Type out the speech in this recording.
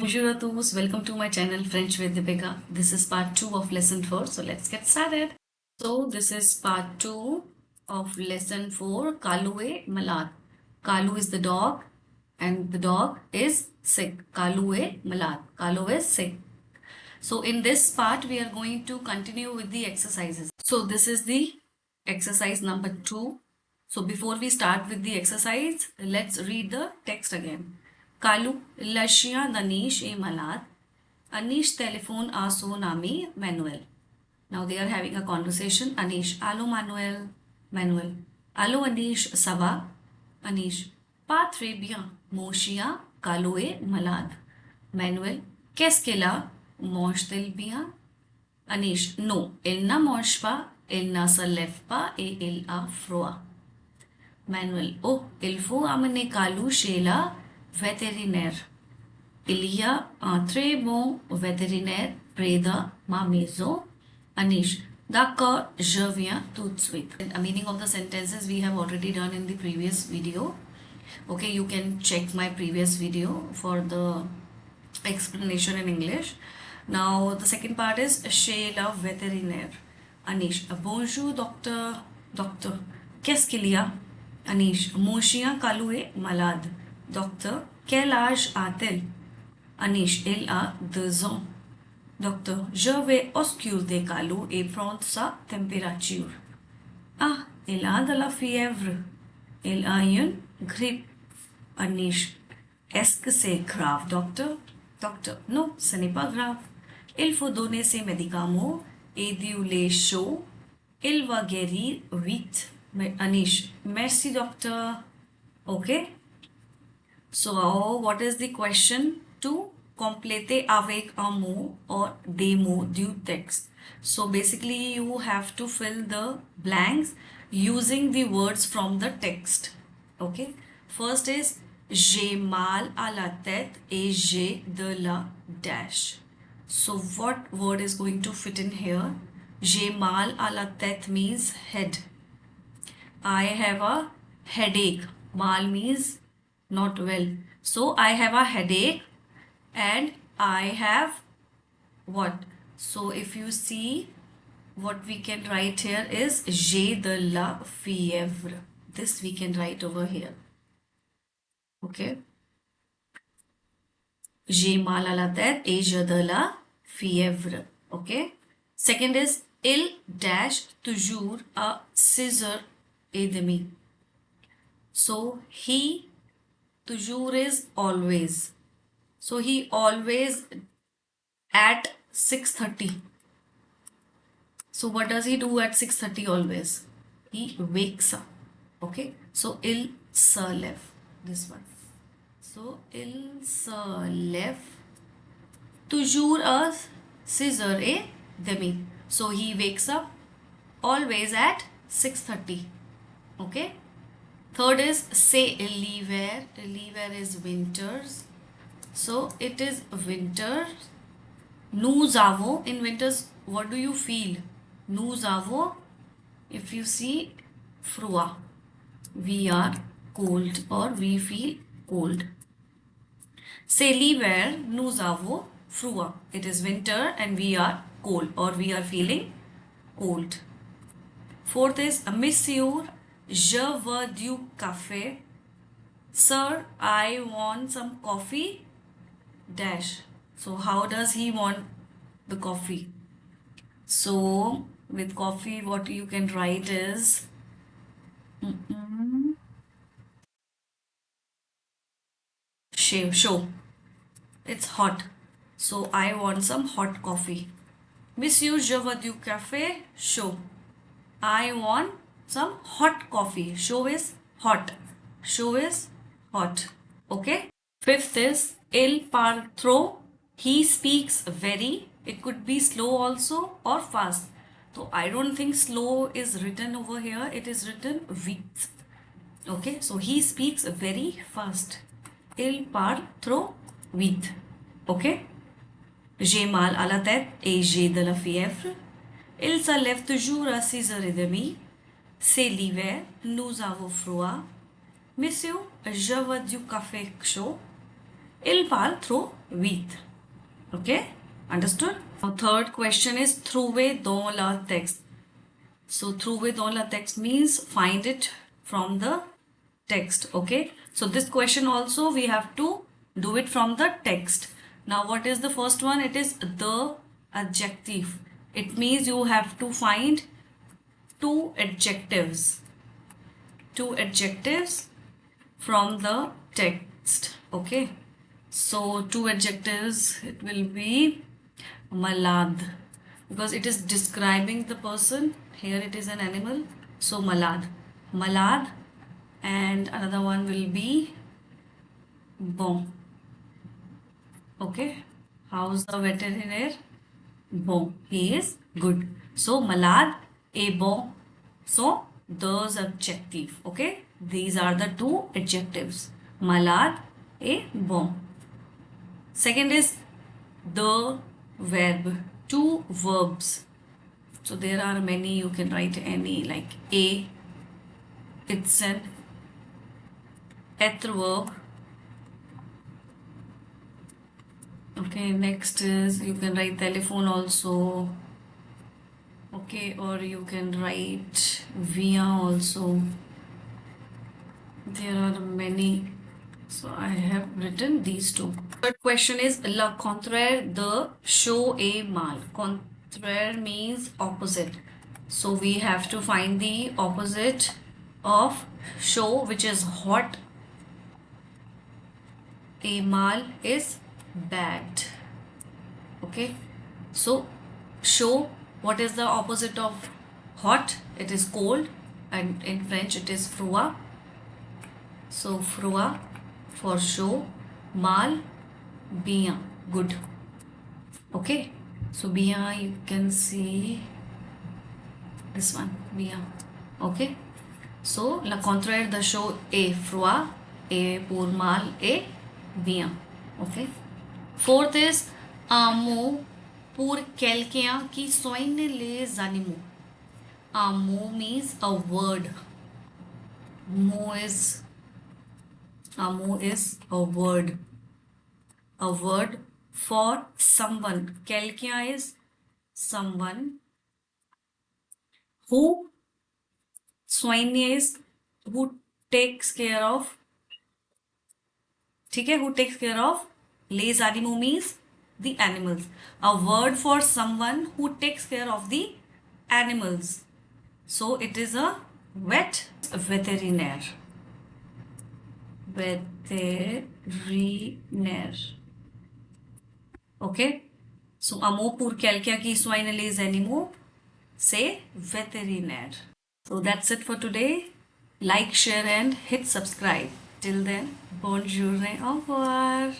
Bonjour à tous, welcome to my channel French with Deepika. This is part 2 of lesson 4, so let's get started. So this is part 2 of lesson 4, Kalu e Malad. Kalu is the dog and the dog is sick. Kalu e Malad. Kalu is sick. So in this part we are going to continue with the exercises. So this is the exercise number 2. So before we start with the exercise, let's read the text again. Kalu Lashia Danish e Malad. Anish telephone aso nami Manuel. Now they are having a conversation. Anish, allo Manuel. Manuel, allo Anish, ça va? Anish, pas très bien. Moshia, Kalu e Malad. Manuel, qu'est-ce qu'elle a? Mange-t-elle bien? Anish, non, elle ne mange pas, elle ne se lève pas et elle a froid. Manuel, oh, il faut amener Kalu chez la vétérinaire. Il y a un très bon vétérinaire près de ma maison. Anish, d'accord, je viens tout de suite. The meaning of the sentences we have already done in the previous video. Okay, you can check my previous video for the explanation in English. Now the second part is chez la vétérinaire. Anish, bonjour docteur. Docteur, qu'est-ce qu'il y a? Anish, mon chien Kalu est malade. Docteur, quel âge a-t-elle? Anish, elle a 2 ans. Docteur, je vais ausculter Kalu et prendre sa température. Ah, elle a de la fièvre. Elle a une grippe. Anish, est-ce que c'est grave, docteur? Docteur, non, ce n'est pas grave. Il faut donner ses médicaments et du lait chaud. Il va guérir vite. Anish, merci, docteur. Okay? So, what is the question? To compléter avec un mot or des mots du texte. So, basically, you have to fill the blanks using the words from the text. Okay? First is j'ai mal à la tête et j'ai de la dash. So, what word is going to fit in here? J'ai mal à la tête means head. I have a headache. Mal means not well. So I have a headache and I have what? So if you see, what we can write here is j'ai de la fièvre. This we can write over here. Okay. J'ai mal à la tête et j'ai de la fièvre. Okay. Second is il dash toujours à 6h30. So he toujours is always. So he always at 6:30. So what does he do at 6:30 always? He wakes up. Okay. So il se lève. This one. So il se lève toujours à 6h30. So he wakes up always at 6:30. Okay. Third is c'est l'hiver. L'hiver is winters. So it is winter. Nous avons, in winters, what do you feel? Nous avons, if you see, froid. We are cold or we feel cold. C'est l'hiver, nous avons froid. It is winter and we are cold or we are feeling cold. Fourth is monsieur, je veux du café. Sir, I want some coffee. Dash. So how does he want the coffee? So with coffee, what you can write is show. It's hot. So I want some hot coffee. Monsieur, je veux du café chaud. I want some hot coffee. Chaud is hot. Chaud is hot. Okay. Fifth is il parle trop. He speaks very. It could be slow also or fast. So I don't think slow is written over here. It is written vite. Okay. So he speaks very fast. Il parle trop vite. Okay. J'ai mal à la tête et j'ai de la fièvre. Il se lève toujours à 6h30. C'est l'hiver. Nous avons froid. Monsieur, je veux du café chaud. Il parle trop vite. Okay, understood? Now, third question is trouver dans la texte. So trouver dans la texte means find it from the text. Okay, so this question also we have to do it from the text. Now what is the first one? It is the adjective. It means you have to find two adjectives from the text. Okay, so two adjectives, it will be malad, because it is describing the person. Here it is an animal, so malad. And another one will be bon. Okay, how's the veterinarian? Bon, he is good. So malad et bon. So those adjective. Okay, these are the two adjectives, malad et bon. Second is the verb, two verbs. So there are many, you can write any, like a, it's an être verb. Okay, next is, you can write telephone also. Okay, or you can write via also. There are many, so I have written these two. Third question is le contraire de chaud et mal. Contraire means opposite. So we have to find the opposite of chaud, which is hot. Et mal is bad. Okay, so chaud, what is the opposite of hot? It is cold, and in French it is froid. So froid for chaud, mal bien, good. Okay, so bien, you can see this one, bien. Okay, so le contraire de chaud est froid, et pour mal est bien. Okay, fourth is un mot pour quelqu'un qui soigne les animaux. Un mot means a word. Mot is a word. A word for someone. Quelqu'un is someone. Who? Soigne is who takes care of. ठीक है, who takes care of. Les animaux means the animals. A word for someone who takes care of the animals. So it is a vétérinaire. Vétérinaire. Okay. So un mot pour quelqu'un qui soigne les animaux, c'est vétérinaire. So that's it for today. Like, share and hit subscribe. Till then, bonjour et au revoir.